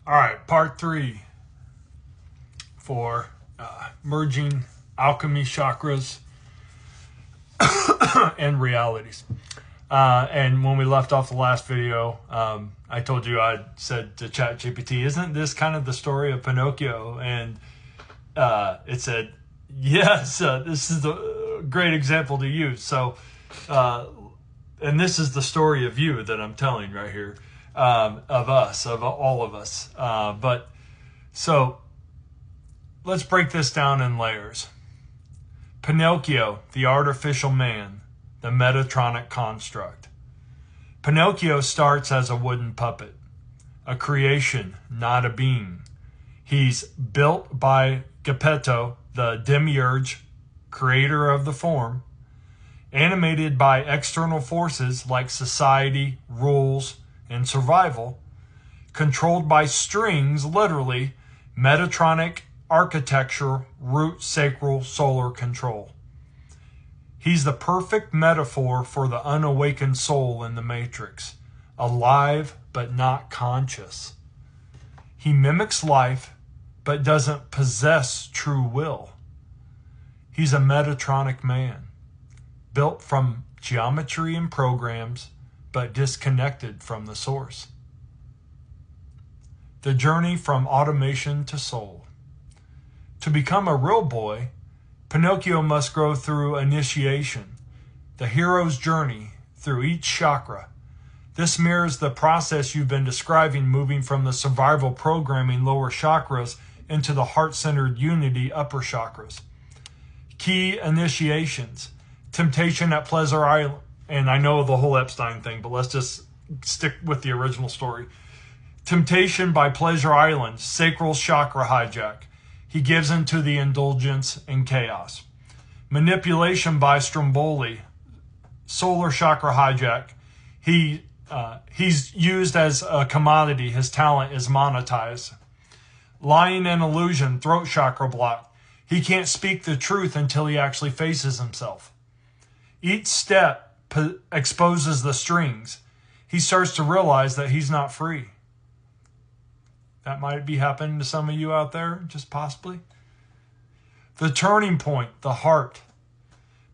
All right, part 3 for merging alchemy, chakras, and realities. And when we left off the last video, I told you, I said to ChatGPT, isn't this kind of the story of Pinocchio? And it said, yes, this is a great example to use. So, and this is the story of you that I'm telling right here, of us, of all of us. But so let's break this down in layers. Pinocchio, the artificial man, the Metatronic construct. Pinocchio starts as a wooden puppet, a creation, not a being. He's built by Geppetto, the demiurge, creator of the form, animated by external forces like society, rules, and survival, controlled by strings, literally, Metatronic architecture, root sacral solar control. He's the perfect metaphor for the unawakened soul in the Matrix, alive but not conscious. He mimics life but doesn't possess true will. He's a Metatronic man, built from geometry and programs, but disconnected from the source. The journey from automation to soul. To become a real boy, Pinocchio must go through initiation, the hero's journey through each chakra. This mirrors the process you've been describing, moving from the survival programming lower chakras into the heart-centered unity upper chakras. Key initiations. Temptation at Pleasure Island. And I know the whole Epstein thing, but let's just stick with the original story. Temptation by Pleasure Island, sacral chakra hijack. He gives into the indulgence and chaos. Manipulation by Stromboli, solar chakra hijack. He's used as a commodity. His talent is monetized. Lying and illusion, throat chakra block. He can't speak the truth until he actually faces himself. Each step exposes the strings. He starts to realize that he's not free. That might be happening to some of you out there, just possibly. The turning point, the heart.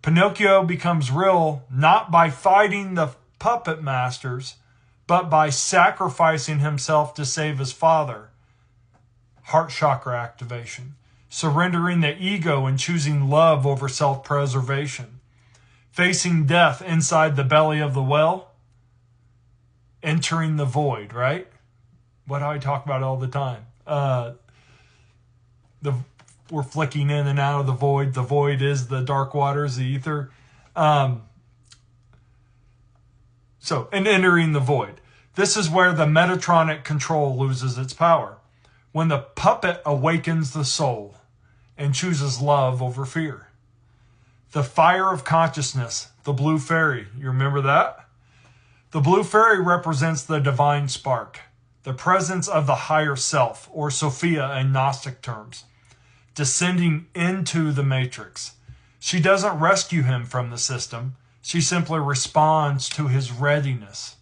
Pinocchio becomes real not by fighting the puppet masters, but by sacrificing himself to save his father. Heart chakra activation. Surrendering the ego and choosing love over self-preservation. Facing death inside the belly of the well. Entering the void, right? What I talk about all the time. We're flicking in and out of the void. The void is the dark waters, the ether. And entering the void. This is where the Metatronic control loses its power. When the puppet awakens the soul and chooses love over fear. The fire of consciousness, the blue fairy. You remember that? The blue fairy represents the divine spark. The presence of the higher self, or Sophia in Gnostic terms, descending into the matrix. She doesn't rescue him from the system. She simply responds to his readiness.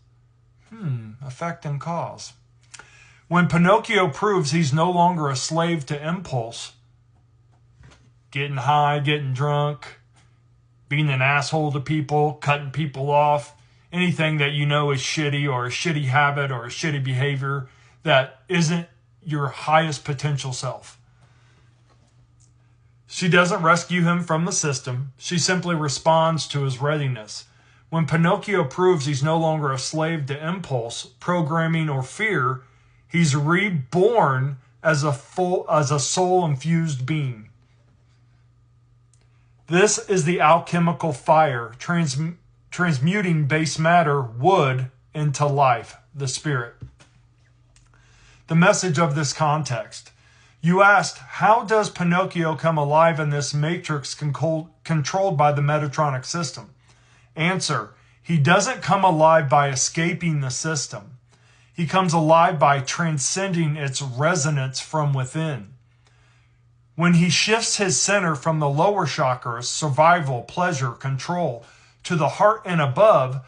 Effect and cause. When Pinocchio proves he's no longer a slave to impulse, getting high, getting drunk, being an asshole to people, cutting people off, anything that you know is shitty or a shitty habit or a shitty behavior that isn't your highest potential self. She doesn't rescue him from the system. She simply responds to his readiness. When Pinocchio proves he's no longer a slave to impulse, programming, or fear, he's reborn as a soul-infused being. This is the alchemical fire, transmuting base matter, wood, into life, the spirit. The message of this context. You asked, how does Pinocchio come alive in this matrix controlled by the Metatronic system? Answer, he doesn't come alive by escaping the system. He comes alive by transcending its resonance from within. When he shifts his center from the lower chakras, survival, pleasure, control, to the heart and above,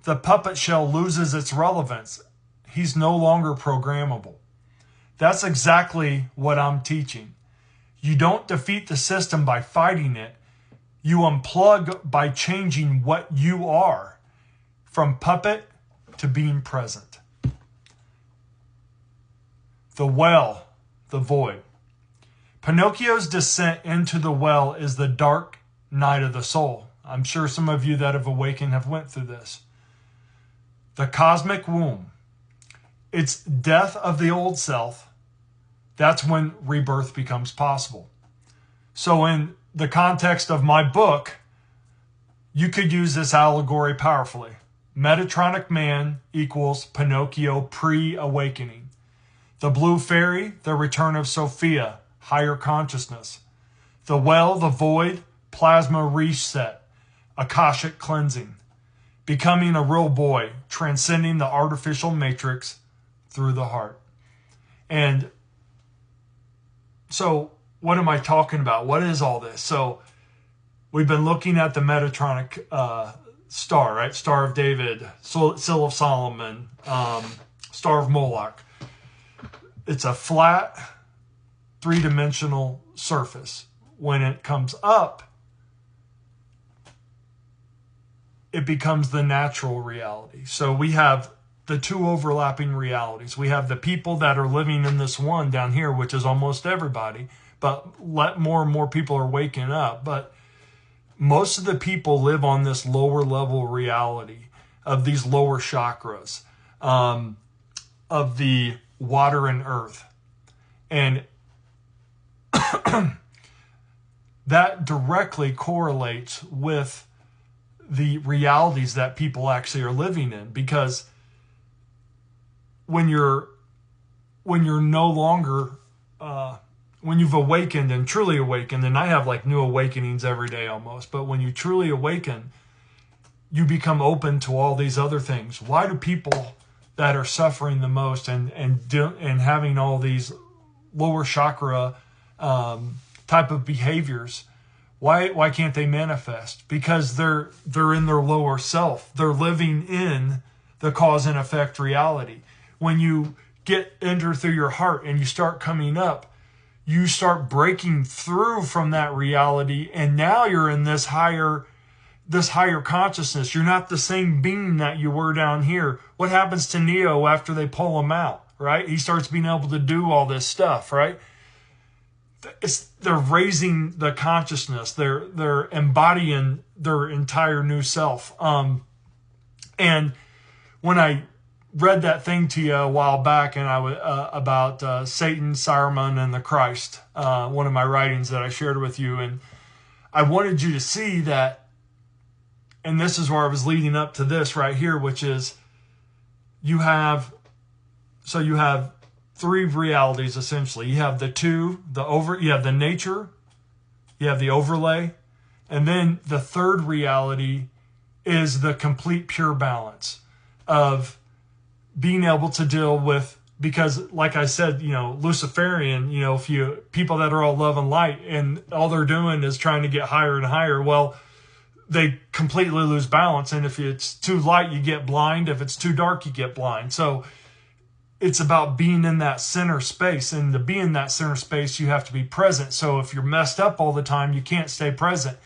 the puppet shell loses its relevance. He's no longer programmable. That's exactly what I'm teaching. You don't defeat the system by fighting it. You unplug by changing what you are, from puppet to being present. The well, the void. Pinocchio's descent into the well is the dark night of the soul. I'm sure some of you that have awakened have went through this. The cosmic womb. It's death of the old self. That's when rebirth becomes possible. So in the context of my book, you could use this allegory powerfully. Metatronic man equals Pinocchio pre-awakening. The blue fairy, the return of Sophia, higher consciousness. The well, the void, plasma reset, Akashic cleansing. Becoming a real boy, transcending the artificial matrix through the heart. And so what am I talking about? What is all this? So we've been looking at the Metatronic star, right? Star of David, Seal of Solomon, Star of Moloch. It's a flat, three-dimensional surface. When it comes up, it becomes the natural reality. So we have the two overlapping realities. We have the people that are living in this one down here, which is almost everybody, but more and more people are waking up. But most of the people live on this lower level reality of these lower chakras, of the water and earth. And that directly correlates with the realities that people actually are living in, because when you're no longer when you've awakened and truly awakened, and I have like new awakenings every day almost, but when you truly awaken, you become open to all these other things. Why do people that are suffering the most and having all these lower chakra type of behaviors, why can't they manifest? Because they're in their lower self. They're living in the cause and effect reality. When you enter through your heart and you start coming up, you start breaking through from that reality, and now you're in this higher consciousness. You're not the same being that you were down here. What happens to Neo after they pull him out, right? He starts being able to do all this stuff, right? They're raising the consciousness. They're embodying their entire new self. And when I read that thing to you a while back, and I was about Satan, Saruman, and the Christ, one of my writings that I shared with you, and I wanted you to see that. And this is where I was leading up to this right here, which is you have three realities essentially. You have you have the nature, you have the overlay, and then the third reality is the complete pure balance of being able to deal with, because like I said, Luciferian, people that are all love and light and all they're doing is trying to get higher and higher. Well, they completely lose balance. And if it's too light, you get blind. If it's too dark, you get blind. So it's about being in that center space. And to be in that center space, you have to be present. So if you're messed up all the time, you can't stay present.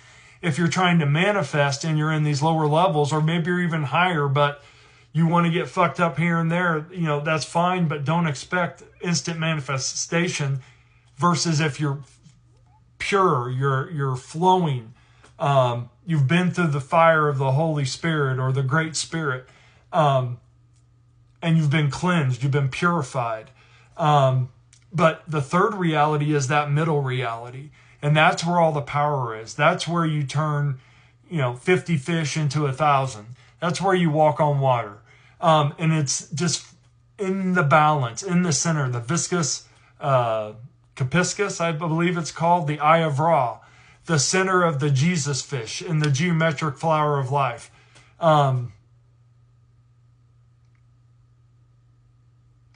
If you're trying to manifest and you're in these lower levels, or maybe you're even higher, but you want to get fucked up here and there, that's fine, but don't expect instant manifestation. Versus if you're pure, you're flowing, you've been through the fire of the Holy Spirit or the Great Spirit, and you've been cleansed, you've been purified. But the third reality is that middle reality. And that's where all the power is. That's where you turn, 50 fish into 1,000. That's where you walk on water. And it's just in the balance, in the center, the viscous, capiscus, I believe it's called, the eye of Ra, the center of the Jesus fish in the geometric flower of life. I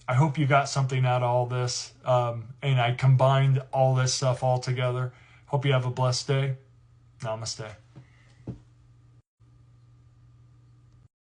hope you got something out of all this. And I combined all this stuff all together. Hope you have a blessed day. Namaste.